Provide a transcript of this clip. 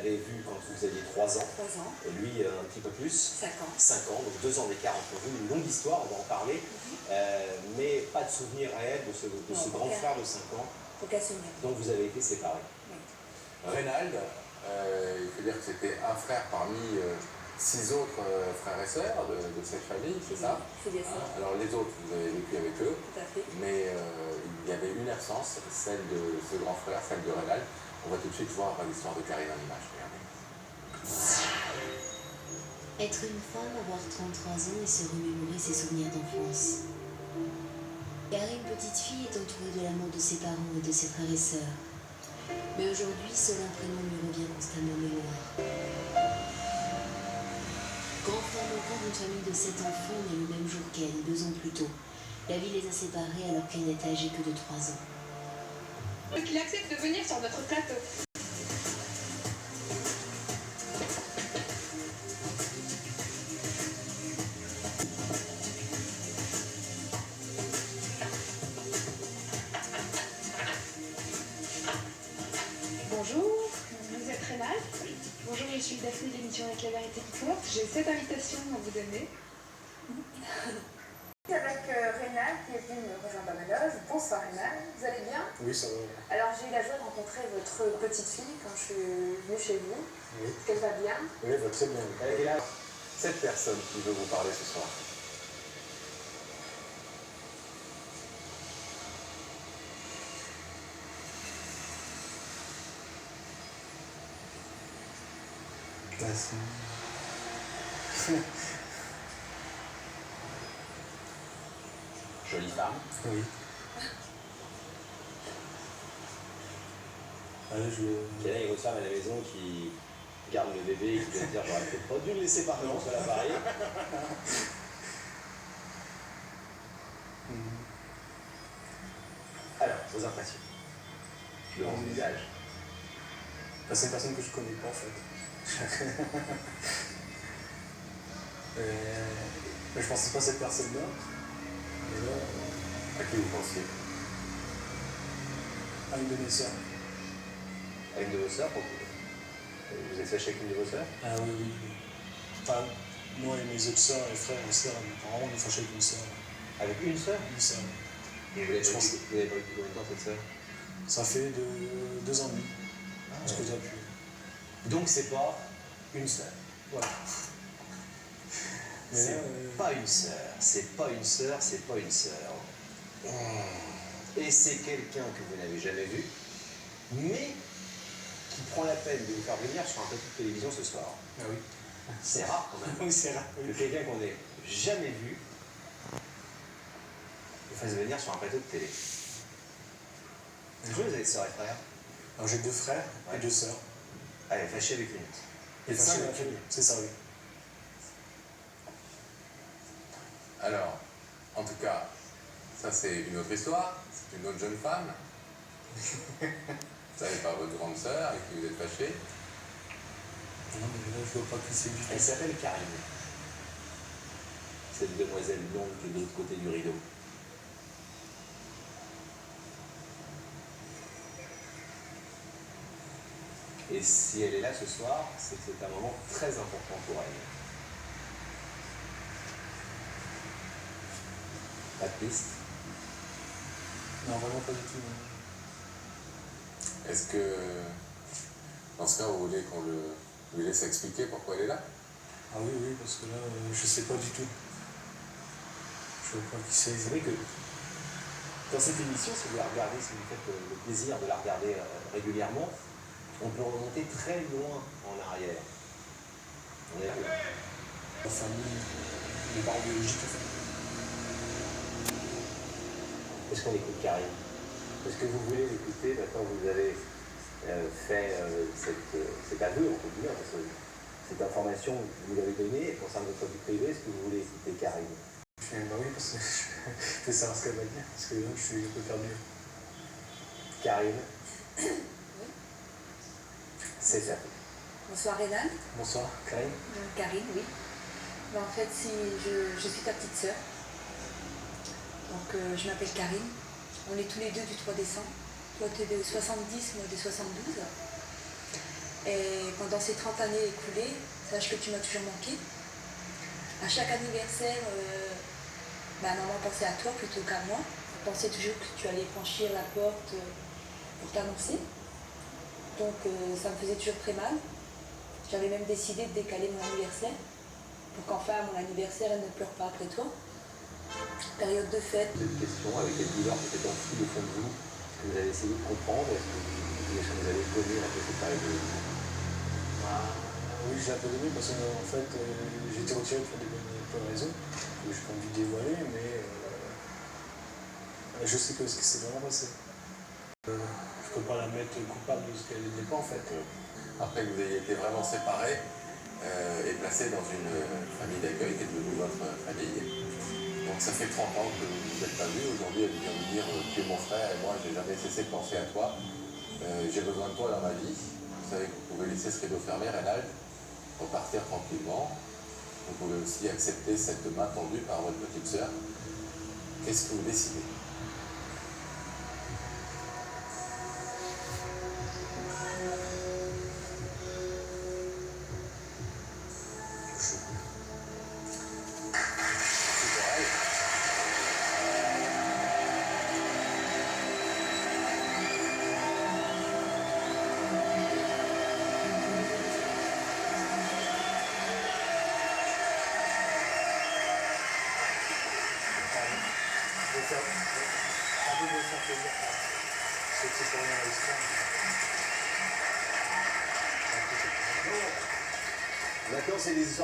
l'avez vu quand vous aviez 3 ans. 3 ans. Et lui, un petit peu plus. 5 ans. 5 ans, donc 2 ans d'écart entre vous. Une longue histoire, on va en parler. Mais pas de souvenir réel de ce grand frère de 5 ans. Aucun souvenir. Donc vous avez été séparés. Oui. Reynald, il faut dire que c'était un frère parmi 6 autres frères et sœurs de cette famille, c'est ça? C'est bien ça. Alors les autres, vous avez vécu avec eux. Tout à fait. Mais il y avait une absence, celle de ce grand frère, celle de Reynald. On va tout de suite voir l'histoire de Karine en image. Regardez. Être une femme, avoir 33 ans et se remémorer ses souvenirs d'enfance. Karine, petite fille, est entourée de l'amour de ses parents et de ses frères et sœurs. Mais aujourd'hui, seul un prénom lui revient constamment en mémoire. Grand frère manquant d'une famille de 7 enfants, né le même jour qu'elle, 2 ans plus tôt. La vie les a séparés alors qu'elle n'est âgée que de 3 ans. Qu'il accepte de venir sur notre plateau. Bonjour, vous êtes Reynald. Bonjour, je suis Daphné de l'émission Avec la vérité qui compte. J'ai cette invitation à vous donner. Avec Reynald qui est venu me rejoindre à ma loge. Bonsoir Reynald, vous allez bien? Oui, ça va. Alors j'ai eu la joie de rencontrer votre petite fille quand je suis venue chez vous. Oui. Elle va bien? Oui, elle va très bien. Et là, cette personne qui veut vous parler ce soir. Jolie femme. Oui. Quelle est votre femme à la maison qui garde le bébé et qui vient dire j'aurais peut-être pas dû le laisser partir sur la pareille. Alors, vos impressions. De mon visage. C'est une personne que je connais pas en fait. Mais je pensais pas à cette personne-là. Mais là, À qui vous pensiez? à une de mes sœurs. Avec une de vos sœurs, vous êtes fâché avec une de vos sœurs? Ah oui, oui. Enfin, moi et mes autres sœurs et frères et sœurs, mes parents, on est fâchés avec une sœur. Avec une sœur? Une sœur. Vous l'avez pas eu depuis combien de temps cette sœur? Ça fait 2 ans et demi. Ce que j'ai pu. Donc c'est pas une sœur. Voilà. Mais C'est là, pas une sœur, c'est pas une sœur, c'est pas une sœur. Et c'est quelqu'un que vous n'avez jamais vu, mais qui prend la peine de vous faire venir sur un plateau de télévision ce soir. Ah oui. C'est rare quand même. Oui, c'est rare. Que quelqu'un qu'on n'ait jamais vu vous fasse venir sur un plateau de télé. Vous avez des sœurs et frères? Alors j'ai 2 frères et 2 sœurs. Allez, fâché avec une. Et ça, c'est ça, oui. Alors, en tout cas, ça c'est une autre histoire, c'est une autre jeune femme. Vous savez pas votre grande sœur avec qui vous êtes fâché. Non, mais là, je vois pas qui c'est du tout. Elle s'appelle Karine. Cette demoiselle blonde qui est de l'autre côté du rideau. Et si elle est là ce soir, c'est que c'est un moment très important pour elle. Pas de piste? Non, vraiment pas du tout. Est-ce que, dans ce cas, vous voulez qu'on lui laisse expliquer pourquoi elle est là? Ah oui, oui, parce que là, je sais pas du tout. Je vois pas qui c'est. C'est vrai que dans cette émission, si vous la regardez, si vous faites le plaisir de la regarder régulièrement, on peut remonter très loin en arrière. On est là. La famille, les parents biologiques, en fait. Est-ce qu'on écoute Karine? Est-ce que vous voulez l'écouter maintenant que vous avez fait cet aveu, entre guillemets, parce que cette information, vous l'avez donnée, et concerne votre vie privée, est-ce que vous voulez écouter Karine? Bah oui, parce que je veux savoir ce qu'elle va dire, parce que là, je suis un peu perdu. Karine? C'est ça. Bonsoir Reynald. Bonsoir, Karine. Karine, oui. Ben, en fait, si je suis ta petite sœur. Donc je m'appelle Karine. On est tous les deux du 3 décembre. Toi tu es de 70, moi de 72. Et pendant ces 30 années écoulées, sache que tu m'as toujours manqué. À chaque anniversaire, ma maman pensait à toi plutôt qu'à moi. Elle pensait toujours que tu allais franchir la porte pour t'annoncer. Donc ça me faisait toujours très mal. J'avais même décidé de décaler mon anniversaire pour qu'enfin à mon anniversaire, elle ne pleure pas après toi. Période de fête. Cette question avec quelle douleur peut-être enfouie au fond de vous, est-ce que vous avez essayé de comprendre, est-ce que vous avez connu un peu cette période de vie? Oui, j'ai un peu aimé parce que en fait, j'ai été retiré pour des bonnes raisons que je n'ai pas envie de dévoiler, mais je sais que ce qui s'est vraiment passé. Je ne peux pas la mettre coupable de ce qu'elle n'est pas en fait. Après que vous ayez été vraiment séparés et placés dans une famille d'accueil qui est devenue votre famille. Donc ça fait 30 ans que vous ne vous êtes pas vus. Aujourd'hui, elle vient vous dire tu es mon frère et moi, je n'ai jamais cessé de penser à toi. J'ai besoin de toi dans ma vie. Vous savez que vous pouvez laisser ce rideau fermé, Reynald, repartir tranquillement. Vous pouvez aussi accepter cette main tendue par votre petite sœur. Qu'est-ce que vous décidez? Maintenant, c'est des histoires.